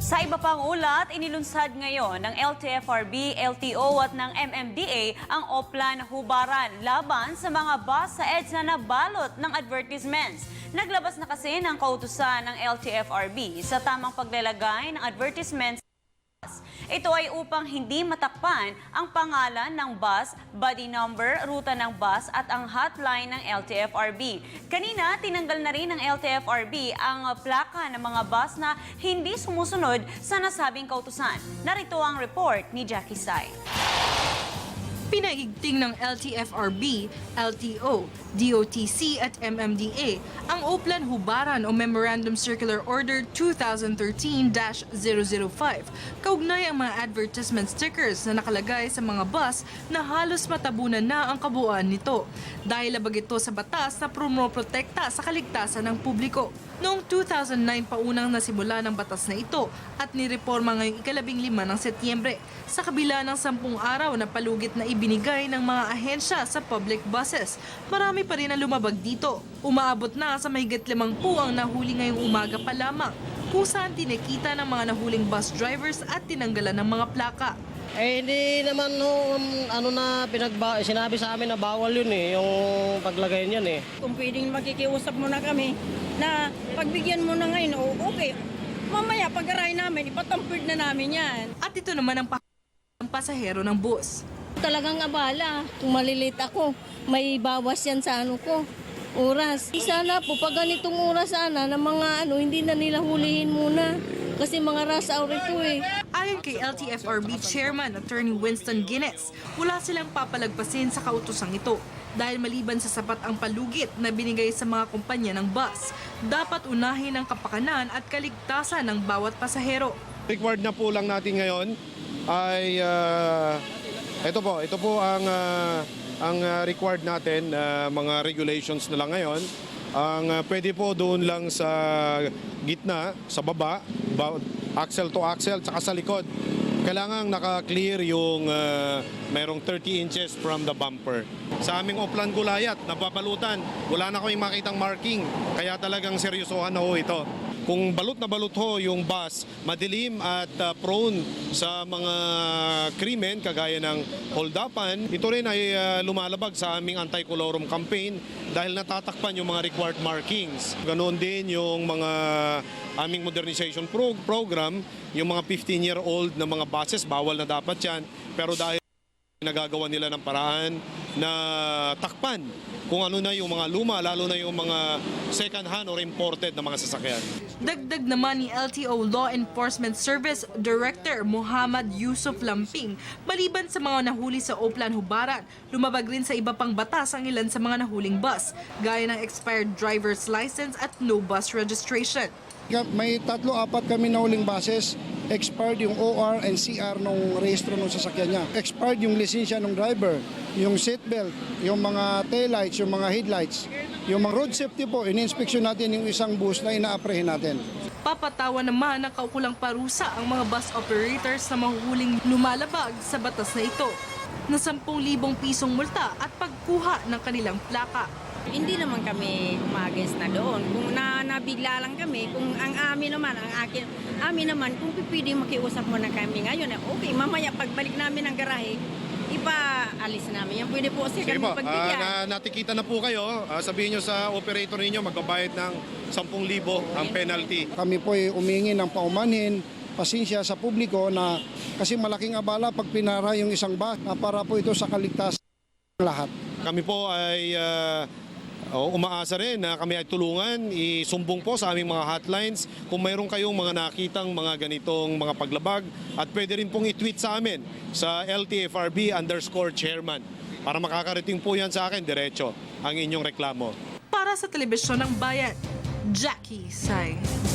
Sa iba pang ulat, inilunsad ngayon ng LTFRB, LTO at ng MMDA ang Oplan Hubaran laban sa mga bus sa EDSA na nabalot ng advertisements. Naglabas na kasi ng kautusan ng LTFRB sa tamang paglalagay ng advertisements. Ito ay upang hindi matakpan ang pangalan ng bus, body number, ruta ng bus at ang hotline ng LTFRB. Kanina, tinanggal na rin ng LTFRB ang plaka ng mga bus na hindi sumusunod sa nasabing kautusan. Narito ang report ni Jackie Sai. Pinaigting ng LTFRB, LTO, DOTC at MMDA ang Oplan Hubaran o Memorandum Circular Order 2013-005. Kaugnay ang mga advertisement stickers na nakalagay sa mga bus na halos matabunan na ang kabuuan nito dahil labag ito sa batas na promoprotekta sa kaligtasan ng publiko. Noong 2009 pa unang nasimula ng batas na ito at nireporma ngayong ika-15 ng Setyembre sa kabila ng 10 araw na palugit na ibinigay ng mga ahensya sa public buses. Marami pa rin ang lumabag dito. Umaabot na sa mahigit 50 ang nahuli ngayong umaga pa lamang kung saan tinakita ng mga nahuling bus drivers at tinanggalan ng mga plaka. Hindi naman sinabi sa amin na bawal yun yung paglagay niyan Kung pwedeng makikiusap mo na kami na pagbigyan mo na ngayon, okay. Mamaya pag-aray namin, ipatampid na namin yan. At ito naman ang pasahero ng bus. Talagang abala. Kung malilit ako, may bawas yan sa oras. Sana po, pag ganitong oras sana, ng mga hindi na nila hulihin muna. Kasi mga rush hour ito Ayon kay LTFRB Chairman Attorney Winston Guinness, wala silang papalagpasin sa kautosang ito dahil maliban sa sapat ang palugit na binigay sa mga kumpanya ng bus, dapat unahin ang kapakanan at kaligtasan ng bawat pasahero. Required na po lang natin ngayon ay ito po ang required natin mga regulations na lang ngayon. Ang pwede po doon lang sa gitna, sa baba, axle to axle, tsaka sa likod. Kailangan naka-clear yung mayroong 30 inches from the bumper. Sa aming Oplan Gulayat, nababalutan, wala na kaming makitang marking, kaya talagang seryosohan na ho ito. Kung balot na balot ho yung bus, madilim at prone sa mga krimen kagaya ng hold-upan, ito rin ay lumalabag sa aming anti-colorum campaign dahil natatakpan yung mga required markings. Ganoon din yung mga aming modernization program, yung mga 15-year-old na mga buses, bawal na dapat yan. Pero dahil nagagawa nila ng paraan na takpan kung ano na yung mga luma, lalo na yung mga second-hand or imported na mga sasakyan. Dagdag naman ni LTO Law Enforcement Service Director Muhammad Yusuf Lamping, maliban sa mga nahuli sa Oplan Hubaran, lumabag rin sa iba pang batas ang ilan sa mga nahuling bus, gaya ng expired driver's license at no bus registration. May 3-4 kami nahuling buses, expired yung OR and CR nung rehistro ng sasakyan niya. Expired yung lisensya ng driver, yung seatbelt, yung mga taillights, yung mga headlights. Yung mga road safety po, in-inspection natin yung isang bus na ina-apprehin natin. Papatawan naman ng kaukulang parusa ang mga bus operators na mahuhuling lumalabag sa batas na ito na 10,000 pisong multa at pagkuha ng kanilang plaka. Hindi naman kami umagis na doon. Kung nabigla lang kami, kung ang amin naman, kung pipili makiusap mo na kami ngayon, okay, mamaya pagbalik namin ng garahe, ipa-alis namin yan. Pwede po kasi kami pagbigyan. Natikita na po kayo, sabihin nyo sa operator ninyo, magbabayad ng 10,000 ang penalty. Kami po ay umingi ng paumanhin, pasensya sa publiko na kasi malaking abala pag pinara yung isang bus na para po ito sa kaligtasan ng lahat. Kami po ay umaasa rin na kami ay tulungan, isumbong po sa aming mga hotlines kung mayroon kayong mga nakitang mga ganitong mga paglabag at pwede rin pong i-tweet sa amin sa LTFRB_chairman para makakarating po yan sa akin diretso ang inyong reklamo. Para sa Telebisyon ng Bayan, Jackie Sai.